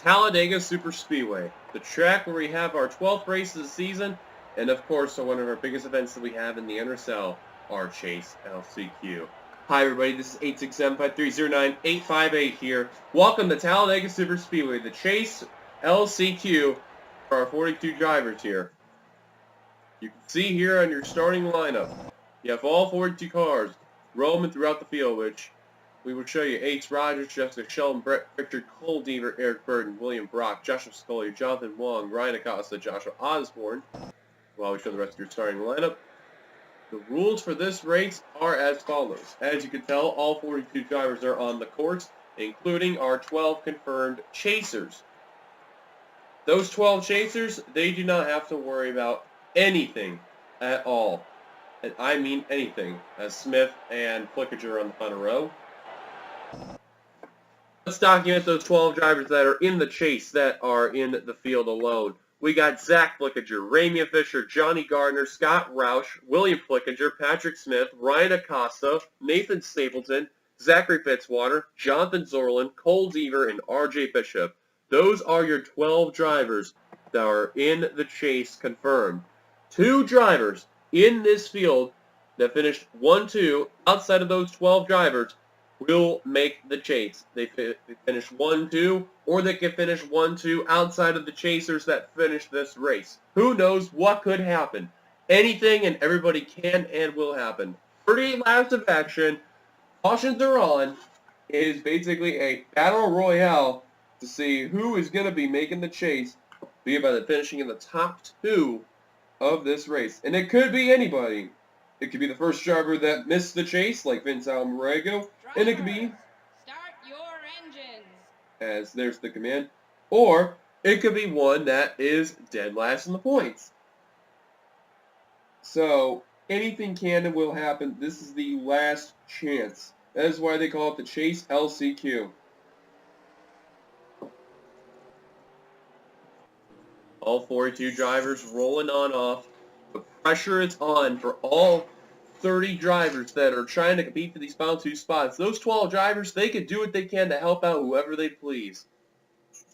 Talladega Superspeedway, the track where we have our 12th race of the season, and of course, one of our biggest events that we have in the NRSL, our Chase LCQ. Hi everybody, this is 867-530-9858 here. Welcome to Talladega Superspeedway, the Chase LCQ for our 42 drivers here. You can see here on your starting lineup, you have all 42 cars roaming throughout the field, which we will show you H. Rogers, Jessica Sheldon, Brett Victor, Cole Deaver, Eric Burton, William Brock, Joshua Scully, Jonathan Wong, Ryan Acosta, Joshua Osborne, while we show the rest of your starting lineup. The rules for this race are as follows. As you can tell, all 42 drivers are on the course, including our 12 confirmed chasers. Those 12 chasers, they do not have to worry about anything at all. And I mean anything, as Smith and Flickinger are on the final row. Let's document those 12 drivers that are in the chase that are in the field alone. We got Zach Flickinger, Ramia Fisher, Johnny Gardner, Scott Roush, William Flickinger, Patrick Smith, Ryan Acosta, Nathan Stapleton, Zachary Fitzwater, Jonathan Zorlin, Cole Deaver, and RJ Bishop. Those are your 12 drivers that are in the chase confirmed. 2 drivers in this field that finished 1-2 outside of those 12 drivers will make the chase. They finish 1-2, or they can finish 1-2 outside of the chasers that finish this race. Who knows what could happen? Anything and everybody can and will happen. 30 laps of action. Cautions are on. It is basically a battle royale to see who is going to be making the chase, be it by the finishing in the top 2 of this race. And it could be anybody. It could be the first driver that missed the chase, like Vince Almarego, and it could be start your engines, as there's the command, or it could be one that is dead last in the points. So anything can and will happen. This is the last chance. That is why they call it the Chase LCQ. All 42 drivers rolling on off. The pressure is on for all 30 drivers that are trying to compete for these final 2 spots. Those 12 drivers, they can do what they can to help out whoever they please.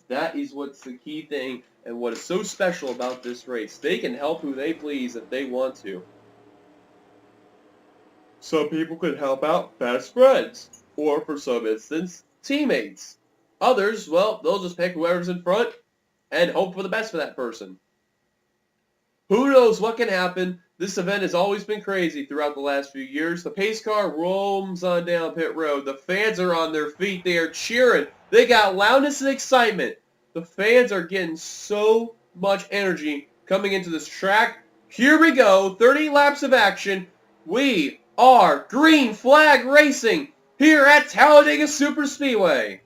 That is what's the key thing and what is so special about this race. They can help who they please if they want to. Some people could help out best friends, or for some instance, teammates. Others, well, they'll just pick whoever's in front and hope for the best for that person. Who knows what can happen? This event has always been crazy throughout the last few years. The pace car roams on down pit road. The fans are on their feet. They are cheering. They got loudness and excitement. The fans are getting so much energy coming into this track. Here we go. 30 laps of action. We are Green Flag Racing here at Talladega Superspeedway.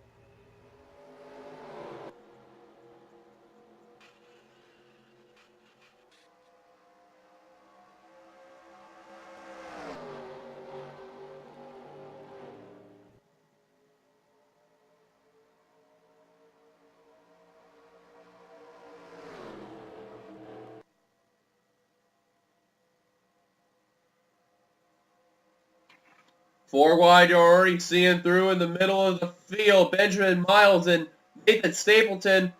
Four wide, you're already seeing through in the middle of the field. Benjamin Miles and Nathan Stapleton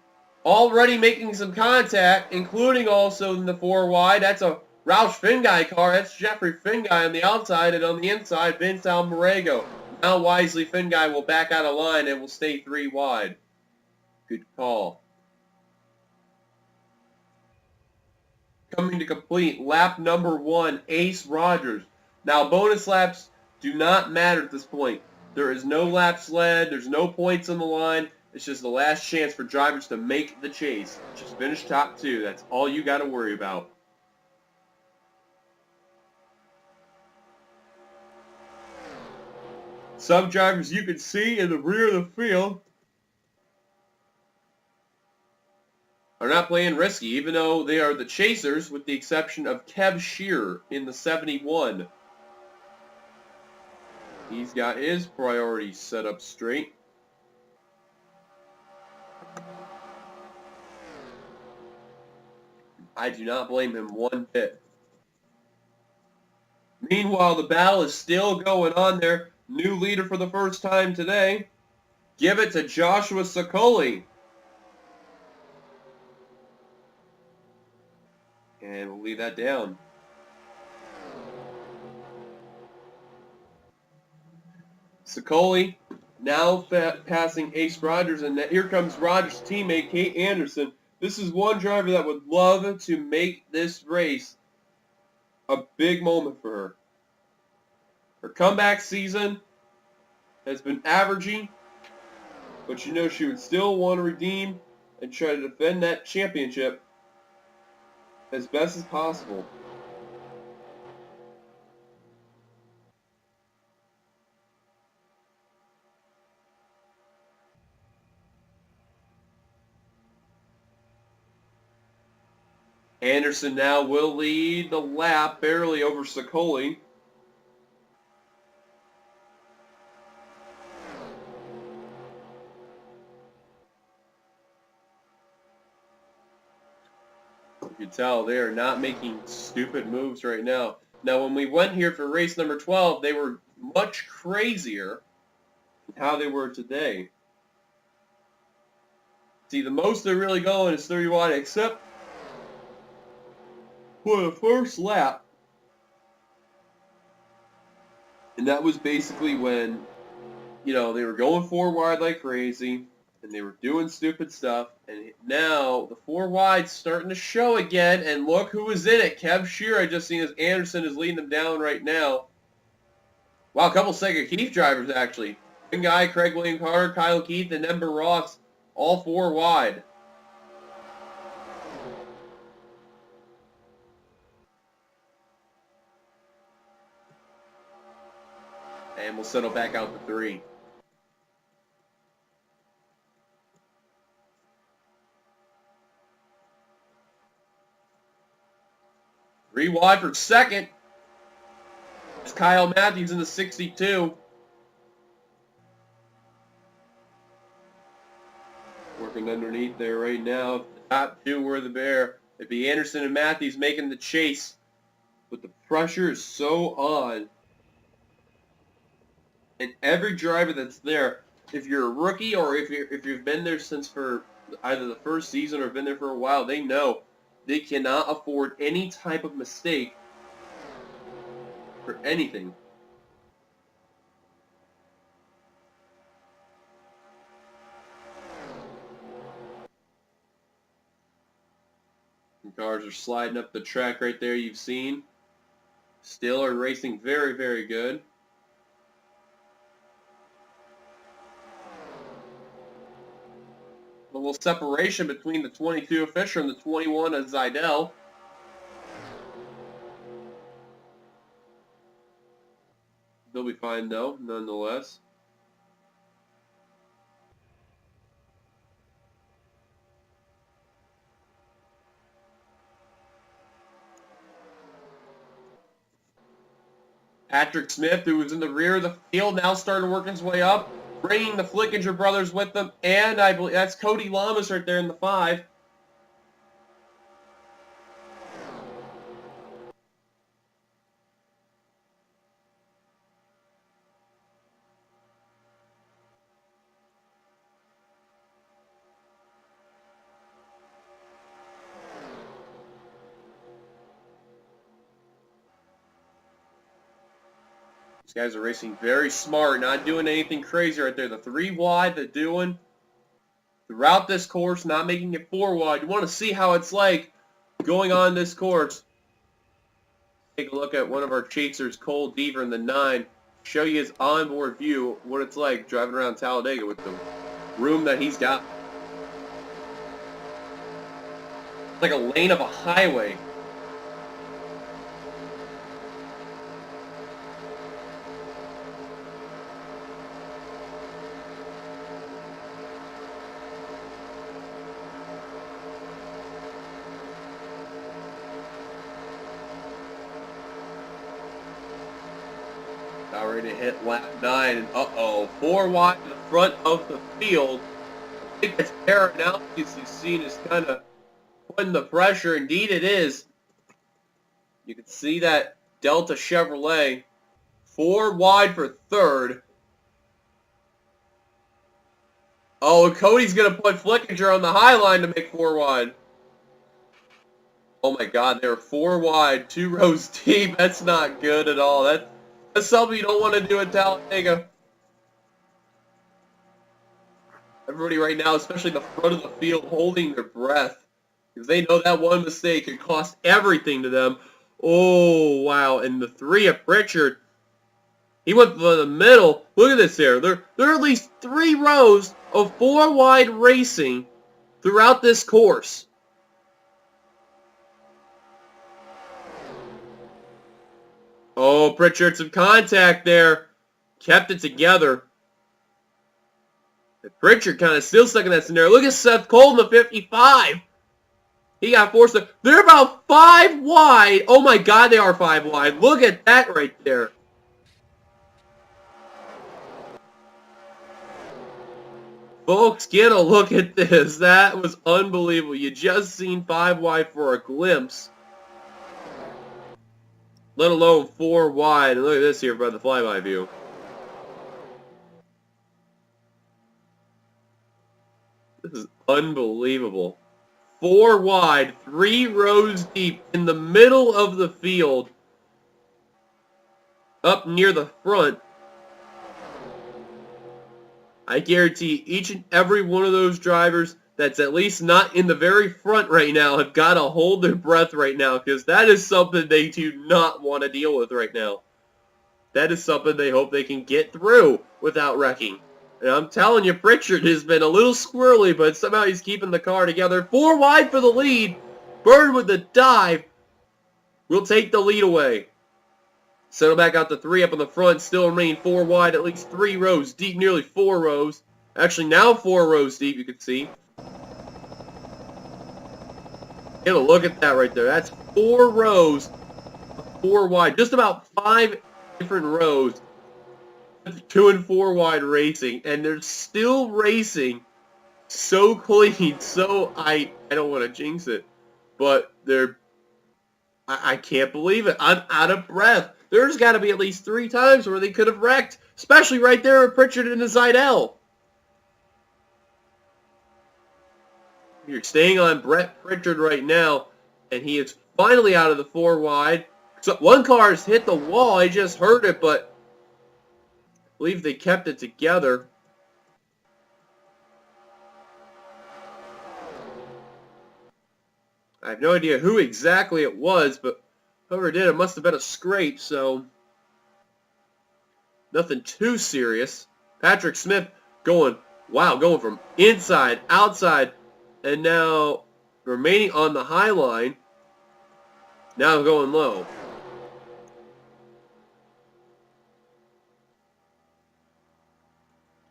already making some contact, including also in the 4 wide. That's a Roush Finguy car. That's Jeffrey Finguy on the outside, and on the inside, Vince Almarego. Now wisely, Finguy will back out of line and will stay 3 wide. Good call. Coming to complete lap number 1, Ace Rogers. Now, bonus laps do not matter at this point. There is no laps led. There's no points on the line. It's just the last chance for drivers to make the chase. Just finish top 2. That's all you got to worry about. Some drivers you can see in the rear of the field are not playing risky, even though they are the chasers, with the exception of Kev Shearer in the 71. He's got his priorities set up straight. I do not blame him one bit. Meanwhile, the battle is still going on there. New leader for the first time today. Give it to Joshua Scully. And we'll leave that down. Sicoli now passing Ace Rogers, and here comes Rogers' teammate, Kate Anderson. This is one driver that would love to make this race a big moment for her. Her comeback season has been averaging, but you know she would still want to redeem and try to defend that championship as best as possible. Anderson now will lead the lap barely over Sicoli. You can tell they are not making stupid moves right now. Now, when we went here for race number 12, they were much crazier than how they were today. See, the most they're really going is 30 wide, except for the first lap. And that was basically when, you know, they were going 4 wide like crazy, and they were doing stupid stuff, and now the 4 wide's starting to show again, and look who was in it. Kev Shear, I just seen as Anderson is leading them down right now. Wow, a couple second Keith drivers, actually. One guy, Craig William Carter, Kyle Keith, and Ember Ross, all 4 wide. And we'll settle back out to 3. Three wide for second. It's Kyle Matthews in the 62. Working underneath there right now. The top 2 were the bear. It'd be Anderson and Matthews making the chase. But the pressure is so on. And every driver that's there, if you're a rookie or if you've been there since for either the first season or been there for a while, they know they cannot afford any type of mistake for anything. The cars are sliding up the track right there, you've seen. Still are racing very, very good. A little separation between the 22 of Fisher and the 21 of Zidell. They'll be fine though, nonetheless. Patrick Smith, who was in the rear of the field, now starting to work his way up, bringing the Flickinger brothers with them, and I believe that's Cody Lamas right there in the 5. These guys are racing very smart, not doing anything crazy right there. The 3 wide they're doing throughout this course, not making it 4 wide. You want to see how it's like going on this course. Take a look at one of our chasers, Cole Deaver in the 9. Show you his onboard view, what it's like driving around Talladega with the room that he's got. It's like a lane of a highway. About ready to hit lap 9, and uh-oh, 4 wide in the front of the field. I think it's paramount because you've seen is kind of putting the pressure. Indeed it is. You can see that Delta Chevrolet, 4 wide for 3rd. Oh, and Cody's going to put Flickinger on the high line to make 4 wide. Oh my God, they're 4 wide, 2 rows deep. That's not good at all. That's something you don't want to do in Talladega. Everybody right now, especially the front of the field, holding their breath. Because they know that one mistake could cost everything to them. Oh, wow. And the 3 of Pritchard, he went for the middle. Look at this here. There are at least 3 rows of 4 wide racing throughout this course. Oh, Pritchard, some contact there. Kept it together. And Pritchard kind of still stuck in that scenario. Look at Seth Cole in the 55. He got forced to... They're about 5 wide. Oh my God, they are 5 wide. Look at that right there. Folks, get a look at this. That was unbelievable. You just seen 5 wide for a glimpse. Let alone 4 wide. And look at this here by the flyby view. This is unbelievable. 4 wide, 3 rows deep in the middle of the field. Up near the front. I guarantee each and every one of those drivers that's at least not in the very front right now have got to hold their breath right now, because that is something they do not want to deal with right now. That is something they hope they can get through without wrecking. And I'm telling you, Pritchard has been a little squirrely, but somehow he's keeping the car together. 4 wide for the lead. Bird with the dive will take the lead away. Settle back out to 3 up in the front. Still remain 4 wide, at least 3 rows deep, nearly 4 rows. Actually, now 4 rows deep, you can see. Get a look at that right there. That's 4 rows, 4 wide. Just about 5 different rows. 2 and 4 wide racing. And they're still racing so clean. So, I don't want to jinx it. But they're... I can't believe it. I'm out of breath. There's got to be at least 3 times where they could have wrecked. Especially right there with Pritchard and the Zidell. You're staying on Brett Pritchard right now. And he is finally out of the 4 wide. So one car has hit the wall. I just heard it, but I believe they kept it together. I have no idea who exactly it was, but whoever did it must have been a scrape, so nothing too serious. Patrick Smith going from inside, outside, and now remaining on the high line. Now going low.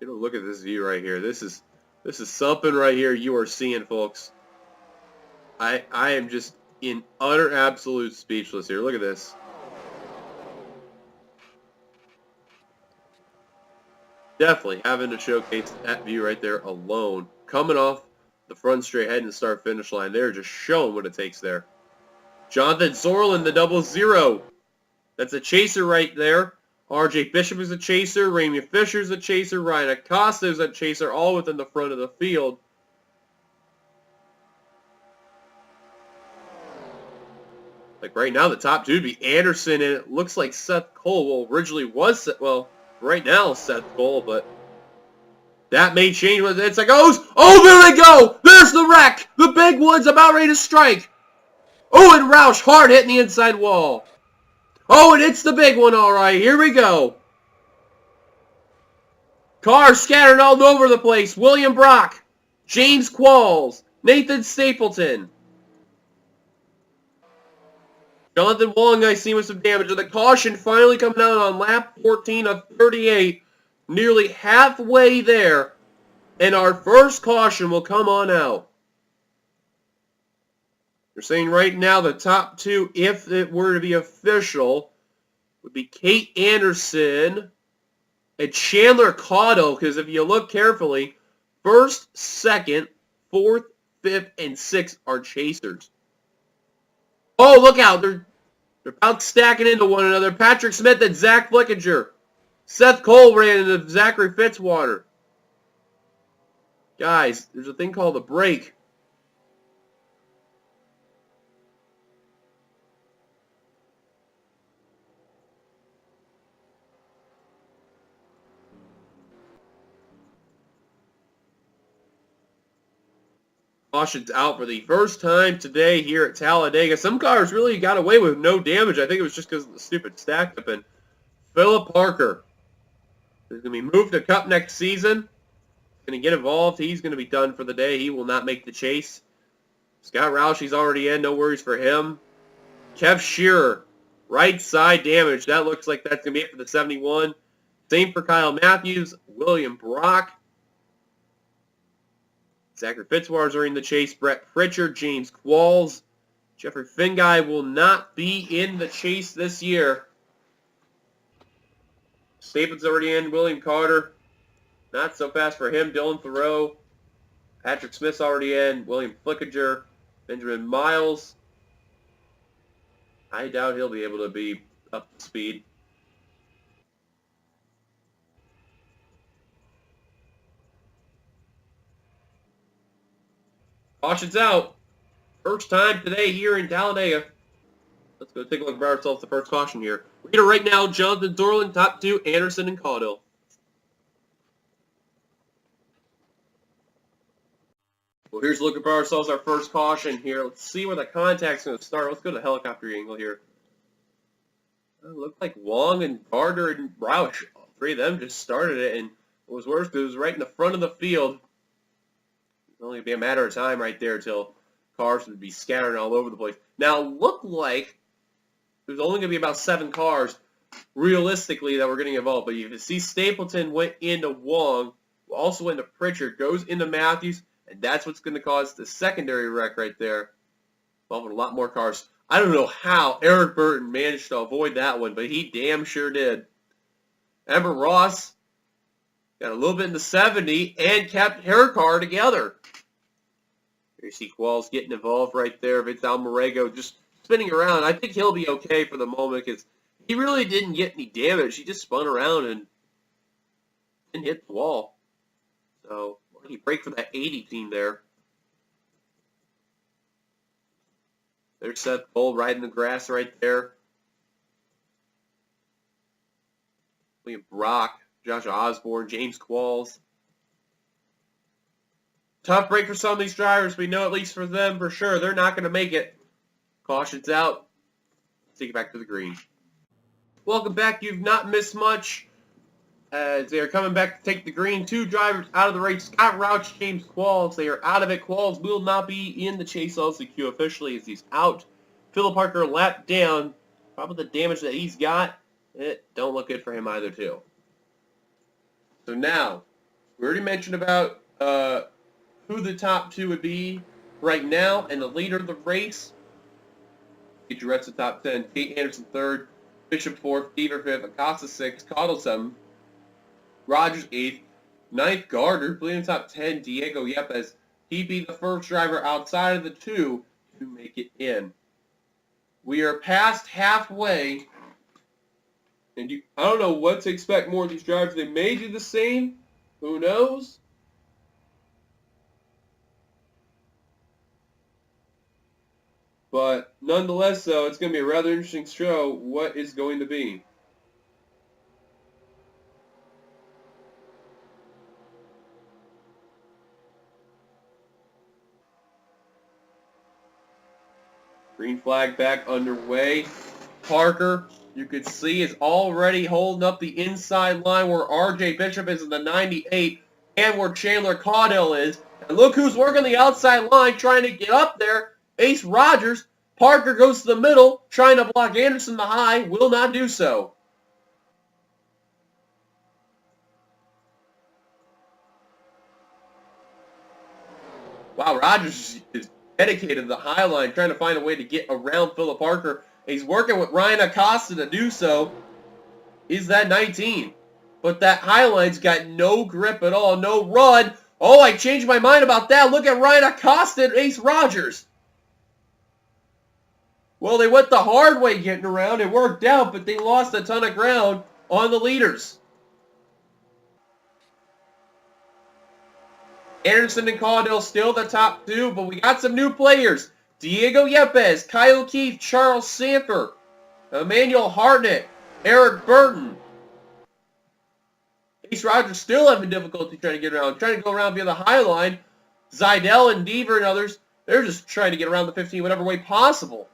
Get a look at this view right here. This is something right here you are seeing, folks. I am just in utter absolute speechless here. Look at this. Definitely having to showcase that view right there alone. Coming off the front straight heading start finish line. They're just showing what it takes there. Jonathan Sorlin, the 00. That's a chaser right there. RJ Bishop is a chaser. Ramy Fisher's a chaser. Ryan Acosta is a chaser, all within the front of the field. Like right now, the top 2 would be Anderson, and it looks like Seth Cole. Well, originally was, right now Seth Cole, but that may change when it's like, oh, there they go! There's the wreck! The big one's about ready to strike! Oh, and Roush hard hitting the inside wall. Oh, and it's the big one, all right. Here we go. Cars scattered all over the place. William Brock, James Qualls, Nathan Stapleton. Jonathan Wong, I see with some damage. And the caution finally coming out on lap 14 of 38. Nearly halfway there. And our first caution will come on out. They're saying right now the top 2, if it were to be official, would be Kate Anderson and Chandler Caudill. Because if you look carefully, 1st, 2nd, 4th, 5th, and 6th are chasers. Oh, look out. They're about stacking into one another. Patrick Smith and Zach Flickinger. Seth Cole ran into Zachary Fitzwater. Guys, there's a thing called a break. Caution's out for the first time today here at Talladega. Some cars really got away with no damage. I think it was just because of the stupid stack up. And Philip Parker is going to be moved to Cup next season. Going to get involved. He's going to be done for the day. He will not make the chase. Scott Roush, he's already in. No worries for him. Kev Shearer, right side damage. That looks like that's going to be it for the 71. Same for Kyle Matthews, William Brock. Zachary Fitzwater are in the chase. Brett Pritchard, James Qualls. Jeffrey Finguy will not be in the chase this year. Stapleton's already in. William Carter, not so fast for him. Dylan Thoreau. Patrick Smith's already in. William Flickinger. Benjamin Miles. I doubt he'll be able to be up to speed. Caution's out. First time today here in Talladega. Let's go take a look at ourselves the first caution here. Leader right now, Jonathan Dorland. Top two, Anderson and Caudill. Well, here's looking for ourselves our first caution here. Let's see where the contact's going to start. Let's go to the helicopter angle here. It looked like Wong and Gardner and Roush, all three of them just started it, and what was worse, it was right in the front of the field. It's only going to be a matter of time right there until cars would be scattering all over the place. Now, it looked like there's only going to be about 7 cars, realistically, that were getting involved. But you can see Stapleton went into Wong, also went into Pritchard, goes into Matthews, and that's what's going to cause the secondary wreck right there. Involving a lot more cars. I don't know how Eric Burton managed to avoid that one, but he damn sure did. Amber Ross got a little bit in the 70 and kept her car together. Here you see Qualls getting involved right there. Vince Almarego just spinning around. I think he'll be okay for the moment because he really didn't get any damage. He just spun around and didn't hit the wall. So, he brake for that 80 team there. There's Seth Bull right in the grass right there. William Brock, Josh Osborne, James Qualls. Tough break for some of these drivers. We know at least for them for sure they're not going to make it. Caution's out. Let's take it back to the green. Welcome back. You've not missed much. As they are coming back to take the green. 2 drivers out of the race. Scott Roush, James Qualls. They are out of it. Qualls will not be in the Chase LCQ officially as he's out. Philip Parker lapped down. Probably the damage that he's got. It don't look good for him either, too. So now, we already mentioned about who the top 2 would be right now and the leader of the race. Get your rest of the top 10. Tate Anderson 3rd. Bishop 4th. Deaver 5th. Acosta 6th. Caudill 7th. Rogers 8th, 9th Gardner, bleeding top 10, Diego Yepes. He'd be the first driver outside of the 2 to make it in. We are past halfway, and I don't know what to expect more of these drivers. They may do the same. Who knows? But nonetheless, though, it's going to be a rather interesting show. What is going to be? Green flag back underway. Parker, you could see, is already holding up the inside line where R.J. Bishop is in the 98 and where Chandler Caudill is. And look who's working the outside line trying to get up there. Ace Rogers. Parker goes to the middle, trying to block Anderson the high. Will not do so. Wow, Rogers is dedicated to the high line, trying to find a way to get around Philip Parker. He's working with Ryan Acosta to do so. He's that 19. But that high line's got no grip at all, no run. Oh, I changed my mind about that. Look at Ryan Acosta and Ace Rogers. Well, they went the hard way getting around. It worked out, but they lost a ton of ground on the leaders. Anderson and Caudill still the top 2, but we got some new players. Diego Yepes, Kyle Keefe, Charles Sanford, Emmanuel Hartnett, Eric Burton. Ace Rogers still having difficulty trying to get around, trying to go around via the high line. Zidell and Deaver and others, they're just trying to get around the 15 whatever way possible.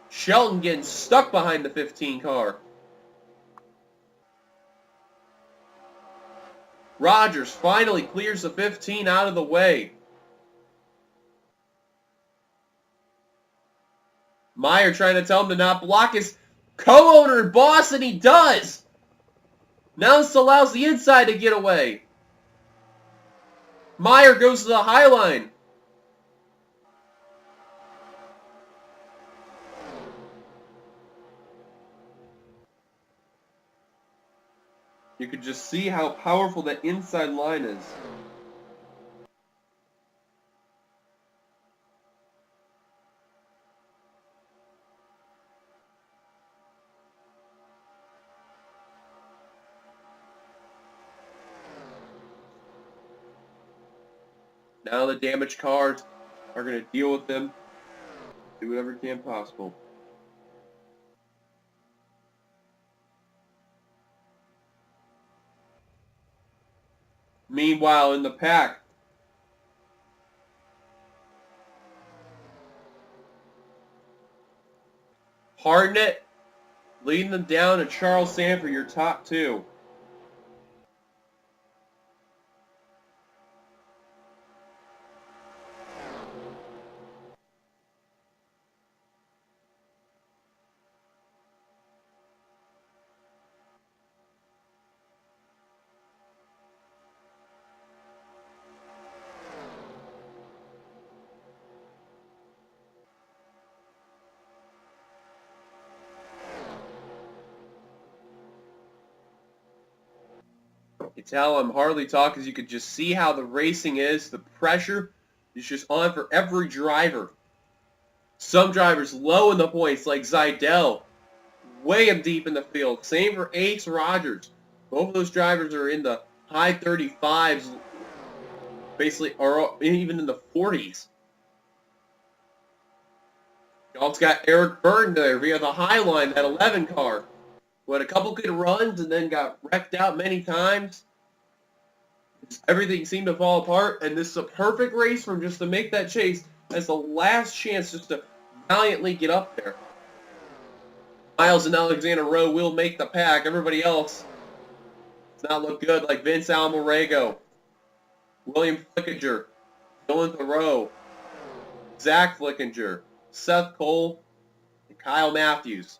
Shelton getting stuck behind the 15 car. Rogers finally clears the 15 out of the way. Meyer trying to tell him to not block his co-owner and boss, and he does. Now this allows the inside to get away. Meyer goes to the high line. You could just see how powerful that inside line is. Now the damaged cars are going to deal with them. Do whatever can possible. Meanwhile, in the pack, Hardnett leading them down, and Charles Sanford, your top two. You tell I'm hardly talking because you could just see how the racing is. The pressure is just on for every driver. Some drivers low in the points like Zidell, way up deep in the field. Same for Ace Rogers. Both of those drivers are in the high 35s, basically, or even in the 40s. You also got Eric Burton there via the high line, that 11 car. Who had a couple good runs and then got wrecked out many times. Everything seemed to fall apart, and this is a perfect race for him just to make that chase as the last chance just to valiantly get up there. Miles and Alexander Rowe will make the pack. Everybody else does not look good, like Vince Almarego, William Flickinger, Dylan Thoreau, Zach Flickinger, Seth Cole, and Kyle Matthews.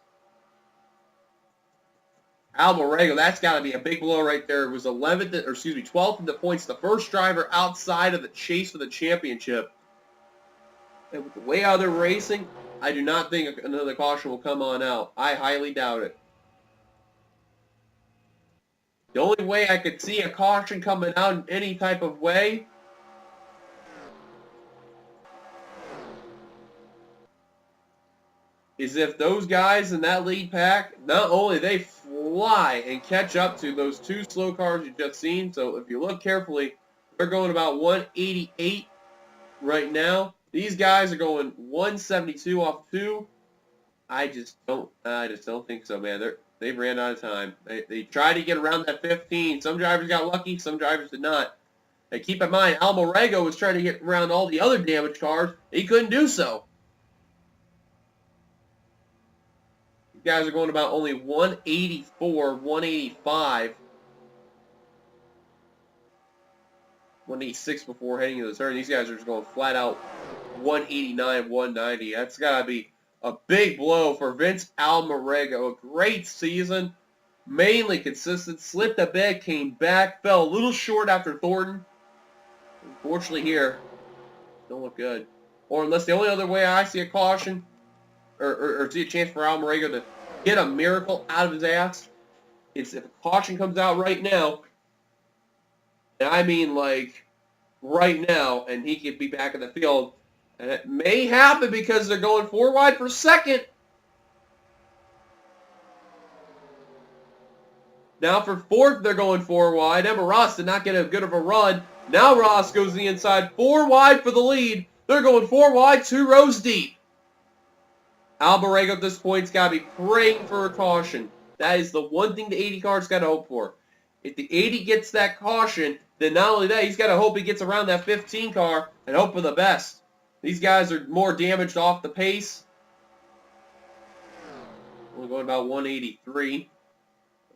Almarego, that's got to be a big blow right there. It was 12th in the points, the first driver outside of the chase for the championship. And with the way how they're racing, I do not think another caution will come on out. I highly doubt it. The only way I could see a caution coming out in any type of way is if those guys in that lead pack, not only they fly and catch up to those two slow cars you just seen, so if you look carefully, they're going about 188 right now. These guys are going 172 off 2. I just don't think so, man. They've ran out of time. They tried to get around that 15. Some drivers got lucky, some drivers did not. And keep in mind, Almarego was trying to get around all the other damaged cars. He couldn't do so. These guys are going about only 184, 185. 186 before heading to the turn. These guys are just going flat out 189, 190. That's got to be a big blow for Vince Almarego. A great season, mainly consistent. Slipped a bit, came back, fell a little short after Thornton. Unfortunately here, don't look good. Or unless the only other way I see a caution, or see a chance for Almarego to get a miracle out of his ass, is if a caution comes out right now, and I mean like right now, and he could be back in the field. And it may happen because they're going 4 wide for second. Now for fourth, they're going 4 wide. Emma Ross did not get a good of a run. Now Ross goes to the inside, 4 wide for the lead. They're going 4 wide, 2 rows deep. Almarego at this point has got to be praying for a caution. That is the one thing the 80 car's got to hope for. If the 80 gets that caution, then not only that, he's got to hope he gets around that 15 car and hope for the best. These guys are more damaged off the pace. Only going about 183.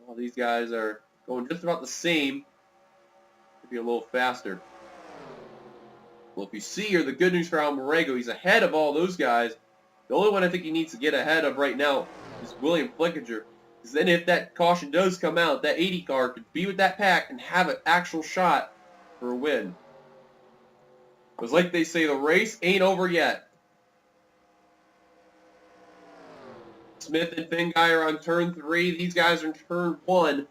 All these guys are going just about the same. Maybe a little faster. Well, if you see here, the good news for Almarego, he's ahead of all those guys. The only one I think he needs to get ahead of right now is William Flickinger. Because then if that caution does come out, that 80 car could be with that pack and have an actual shot for a win. Because like they say, the race ain't over yet. Smith and Finguy are on turn 3. These guys are in turn 1.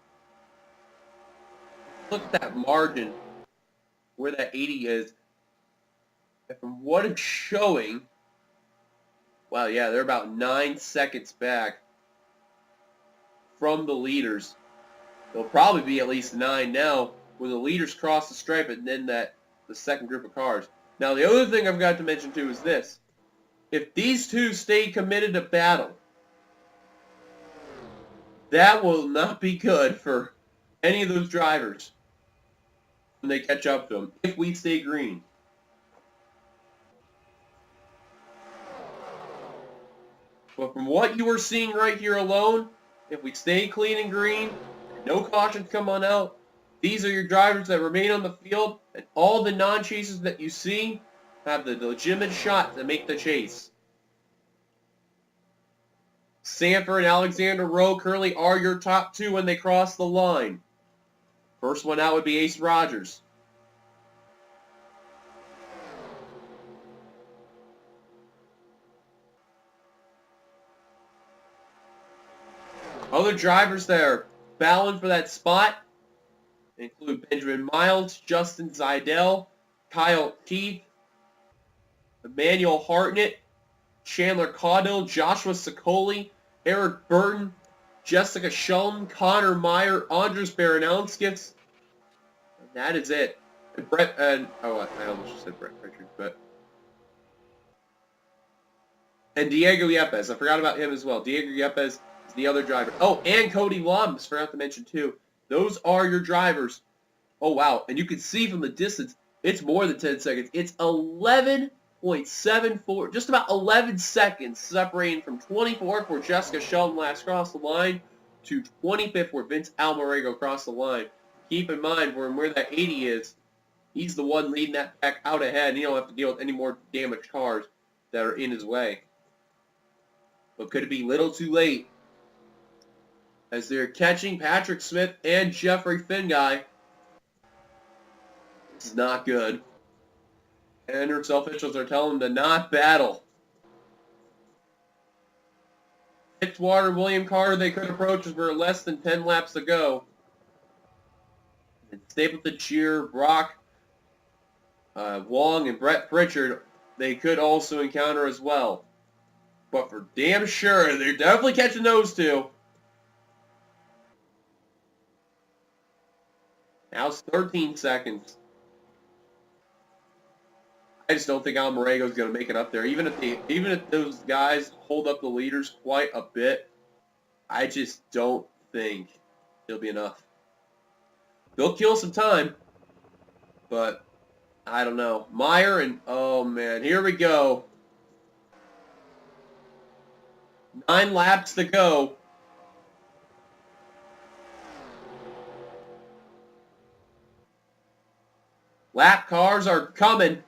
Look at that margin where that 80 is. And from what it's showing, wow, yeah, they're about 9 seconds back from the leaders. They'll probably be at least 9 now when the leaders cross the stripe and then the second group of cars. Now, the other thing I've got to mention, too, is this. If these two stay committed to battle, that will not be good for any of those drivers when they catch up to them, if we stay green. But from what you are seeing right here alone, if we stay clean and green, no cautions come on out, these are your drivers that remain on the field, and all the non-chases that you see have the legitimate shot to make the chase. Sanford and Alexander Rowe currently are your top 2 when they cross the line. First one out would be Ace Rogers. Other drivers there battling for that spot include Benjamin Miles, Justin Zidell, Kyle Keith, Emmanuel Hartnett, Chandler Caudill, Joshua Sicoli, Eric Burton, Jessica Sheldon, Connor Meyer, Andres Baranowskis. And that is it. And I almost just said Brett Richards, but... And Diego Yepes. I forgot about him as well. Diego Yepes is the other driver. Oh, and Cody Lums, forgot to mention too. Those are your drivers. Oh, wow. And you can see from the distance, it's more than 10 seconds. It's 11.74, just about 11 seconds separating from 24th where Jessica Sheldon last crossed the line to 25th where Vince Almarego crossed the line. Keep in mind where that 80 is, he's the one leading that pack out ahead, and you don't have to deal with any more damaged cars that are in his way. But could it be a little too late? As they're catching Patrick Smith and Jeffrey Finguy. This is not good. NRSL officials are telling them to not battle. Fitzwater and William Carter they could approach as we're less than 10 laps to go. And Stapleton, Cheer, Brock, Wong, and Brett Pritchard they could also encounter as well. But for damn sure, they're definitely catching those two. Now it's 13 seconds. I just don't think Almarego is going to make it up there. Even if those guys hold up the leaders quite a bit, I just don't think it'll be enough. They'll kill some time, but I don't know. Meyer and, oh man, here we go. 9 laps to go. Lap cars are coming.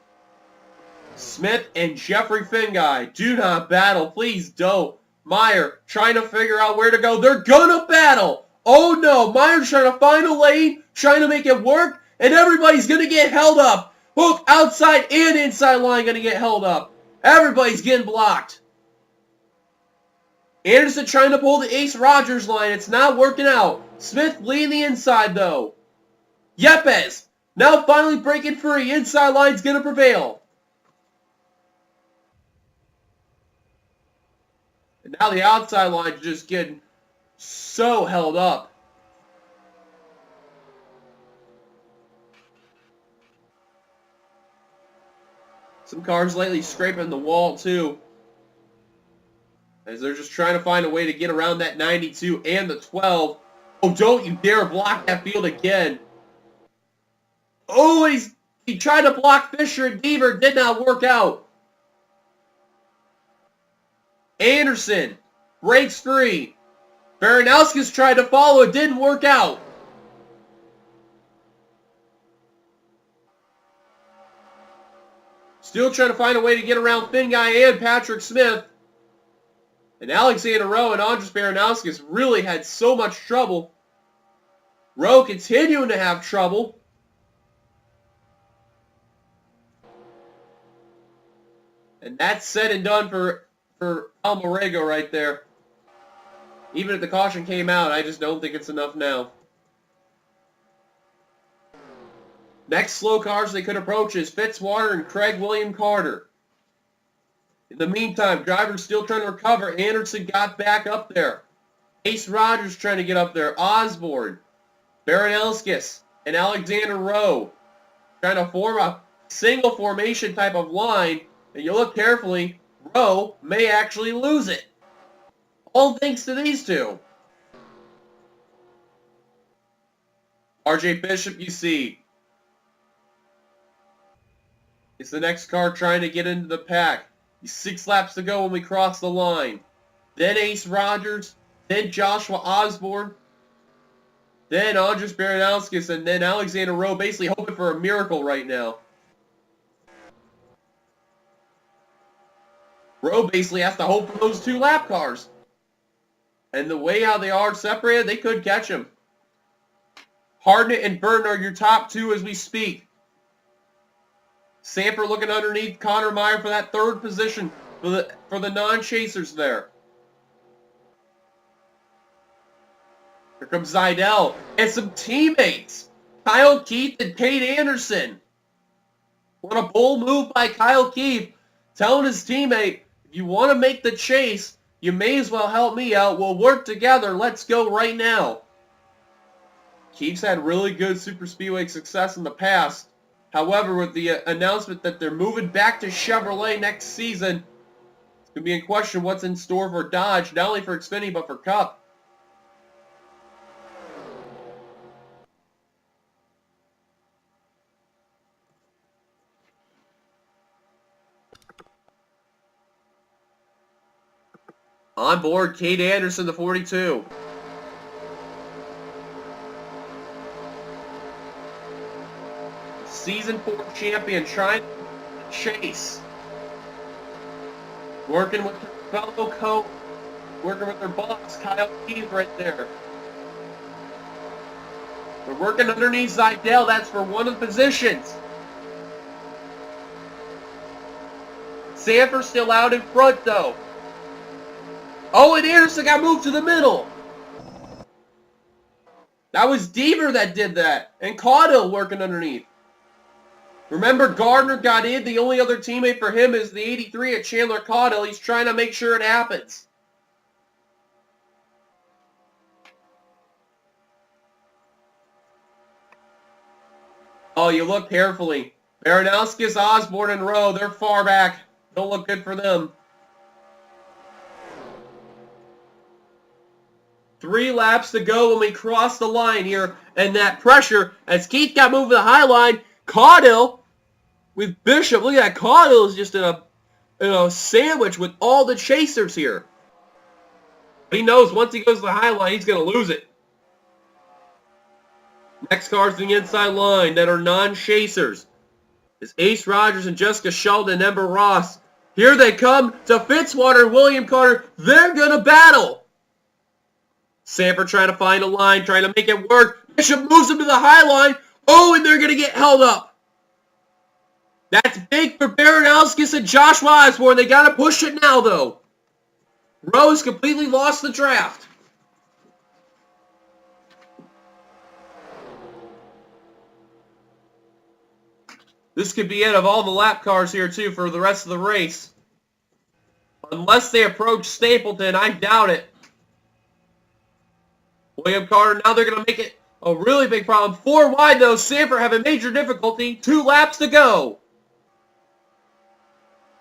Smith and Jeffrey Finguy, do not battle. Please don't. Meyer trying to figure out where to go. They're gonna battle. Oh no, Meyer's trying to find a lane, trying to make it work, and everybody's gonna get held up. Both outside and inside line gonna get held up. Everybody's getting blocked. Anderson trying to pull the Ace Rogers line. It's not working out. Smith leading the inside though. Yepes now finally breaking free. Inside line's going to prevail. And now the outside line's just getting so held up. Some cars lately scraping the wall too. As they're just trying to find a way to get around that 92 and the 12. Oh, don't you dare block that field again. Oh, he tried to block Fisher and Deaver. Did not work out. Anderson breaks free. Baranowski's tried to follow. It didn't work out. Still trying to find a way to get around Thin Guy and Patrick Smith. And Alexander Rowe and Andres Baranowskis really had so much trouble. Rowe continuing to have trouble. And that's said and done for Almarego right there. Even if the caution came out, I just don't think it's enough now. Next slow cars they could approach is Fitzwater and Craig William Carter. In the meantime, drivers still trying to recover. Anderson got back up there. Ace Rogers trying to get up there. Osborne, Baranowskis, and Alexander Rowe trying to form a single formation type of line. And you look carefully, Rowe may actually lose it. All thanks to these two. RJ Bishop, you see, is the next car trying to get into the pack. 6 laps to go when we cross the line. Then Ace Rogers, then Joshua Osborne, then Andres Baranowskis, and then Alexander Rowe, basically hoping for a miracle right now. Rowe basically has to hope for those 2 lap cars. And the way how they are separated, they could catch him. Hardnett and Burton are your top 2 as we speak. Sanford looking underneath Connor Meyer for that 3rd position for the non-chasers there. Here comes Zidell and some teammates. Kyle Keith and Kate Anderson. What a bold move by Kyle Keith, telling his teammate, if you want to make the chase, you may as well help me out. We'll work together. Let's go right now. Keith's had really good super speedway success in the past. However, with the announcement that they're moving back to Chevrolet next season, it's going to be in question what's in store for Dodge, not only for Xfinity, but for Cup. On board, Kate Anderson, the 42. Season 4 champion trying to chase. Working with her fellow coach. Working with her boss, Kyle Keith, right there. They're working underneath Zidell. That's for one of the positions. Sanford still out in front, though. Oh, and Anderson got moved to the middle. That was Deaver that did that. And Caudill working underneath. Remember, Gardner got in. The only other teammate for him is the 83 at Chandler Caudill. He's trying to make sure it happens. Oh, you look carefully. Baranowskis, Osborne, and Rowe, they're far back. Don't look good for them. 3 laps to go when we cross the line here. And that pressure, as Keith got moved to the high line, Caudill with Bishop. Look at that. Caudill is just in a sandwich with all the chasers here. He knows once he goes to the high line, he's going to lose it. Next cars to the inside line that are non-chasers is Ace Rogers and Jessica Sheldon and Ember Ross. Here they come to Fitzwater and William Carter. They're going to battle. Sanford trying to find a line, trying to make it work. Bishop moves him to the high line. Oh, and they're going to get held up. That's big for Baranowskis and Joshua Osborne. They got to push it now, though. Rose completely lost the draft. This could be it of all the lap cars here, too, for the rest of the race. Unless they approach Stapleton, I doubt it. William Carter, now they're going to make it a really big problem. 4 wide, though. Sanford having major difficulty. 2 laps to go.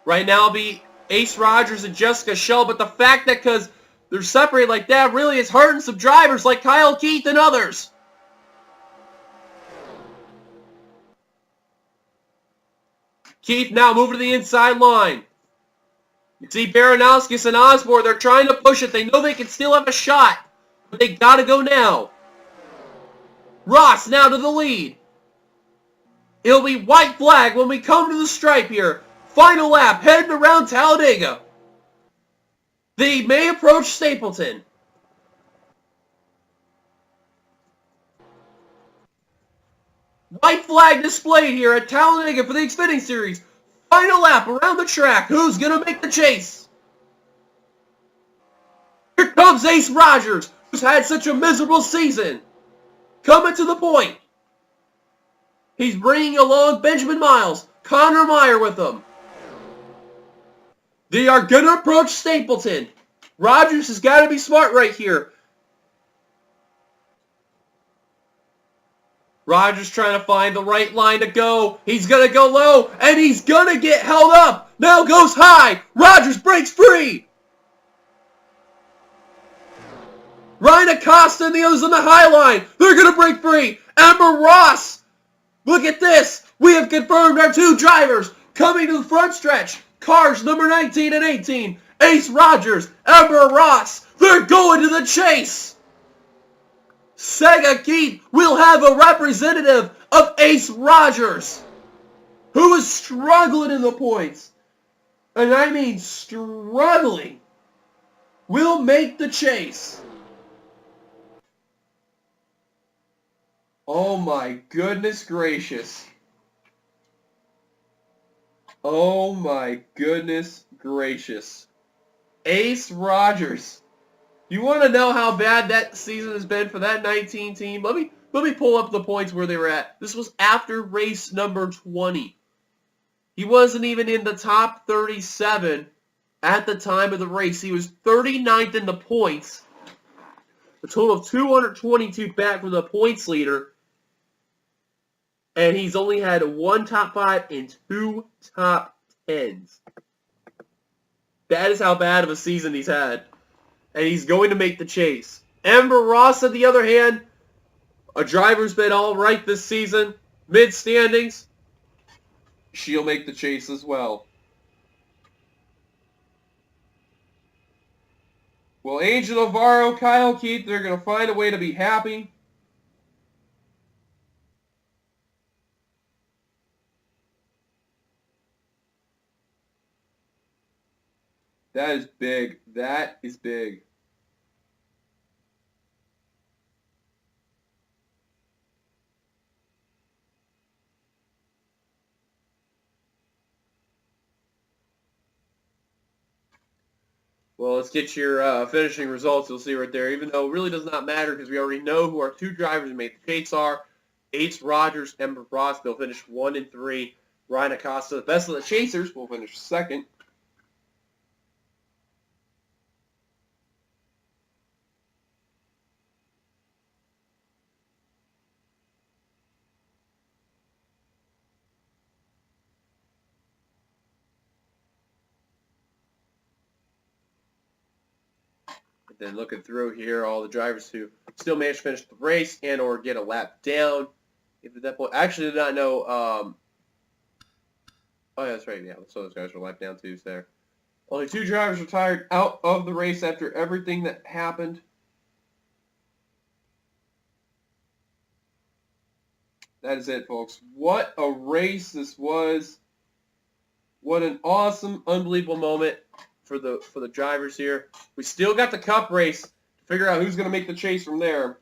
Right now it'll be Ace Rogers and Jessica Shell, but the fact that because they're separated like that really is hurting some drivers like Kyle Keith and others. Keith now moving to the inside line. You see Baranowskis and Osborne, they're trying to push it. They know they can still have a shot, but they gotta go now. Ross now to the lead. It'll be white flag when we come to the stripe here. Final lap, heading around Talladega. They may approach Stapleton. White flag displayed here at Talladega for the Xfinity Series. Final lap around the track. Who's going to make the chase? Here comes Ace Rogers, who's had such a miserable season. Coming to the point. He's bringing along Benjamin Miles, Connor Meyer with him. They are going to approach Stapleton. Rogers has got to be smart right here. Rogers trying to find the right line to go. He's going to go low, and he's going to get held up. Now goes high. Rogers breaks free. Ryan Acosta and the others on the high line. They're going to break free. Amber Ross. Look at this. We have confirmed our two drivers coming to the front stretch. Cars number 19 and 18. Ace Rogers, Amber Ross. They're going to the chase. Sega Keith will have a representative of Ace Rogers, who is struggling in the points. And I mean struggling. Will make the chase. Oh my goodness gracious. Oh my goodness gracious. Ace Rogers. You want to know how bad that season has been for that 19 team? Let me pull up the points where they were at. This was after race number 20. He wasn't even in the top 37 at the time of the race. He was 39th in the points. A total of 222 back from the points leader. And he's only had one top 5 and 2 top 10s. That is how bad of a season he's had. And he's going to make the chase. Amber Ross, on the other hand, a driver's been all right this season. Mid-standings. She'll make the chase as well. Well, Angel Navarro, Kyle Keith, they're going to find a way to be happy. That is big. That is big. Well, let's get your finishing results. You'll see right there. Even though it really does not matter because we already know who our two drivers who made the chase are. Ace Rogers, Amber Ross, they'll finish 1 and 3. Ryan Acosta, the best of the chasers, will finish 2nd. Then looking through here, all the drivers who still managed to finish the race and or get a lap down. If at that point, I actually did not know. Oh, yeah, that's right. Yeah, so those guys were lap down too. There, only 2 drivers retired out of the race after everything that happened. That is it, folks. What a race this was! What an awesome, unbelievable moment for the drivers here. We still got the Cup race to figure out who's going to make the chase from there.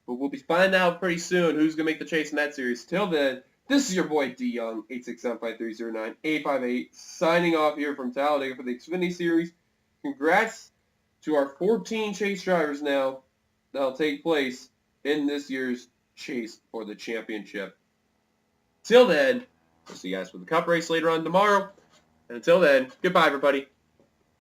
But we'll be finding out pretty soon who's going to make the chase in that series. Till then, this is your boy D Young, 867-5309-858, signing off here from Talladega for the Xfinity Series. Congrats to our 14 chase drivers now that'll take place in this year's chase for the championship. Till then, we'll see you guys for the Cup race later on tomorrow. And until then, goodbye, everybody.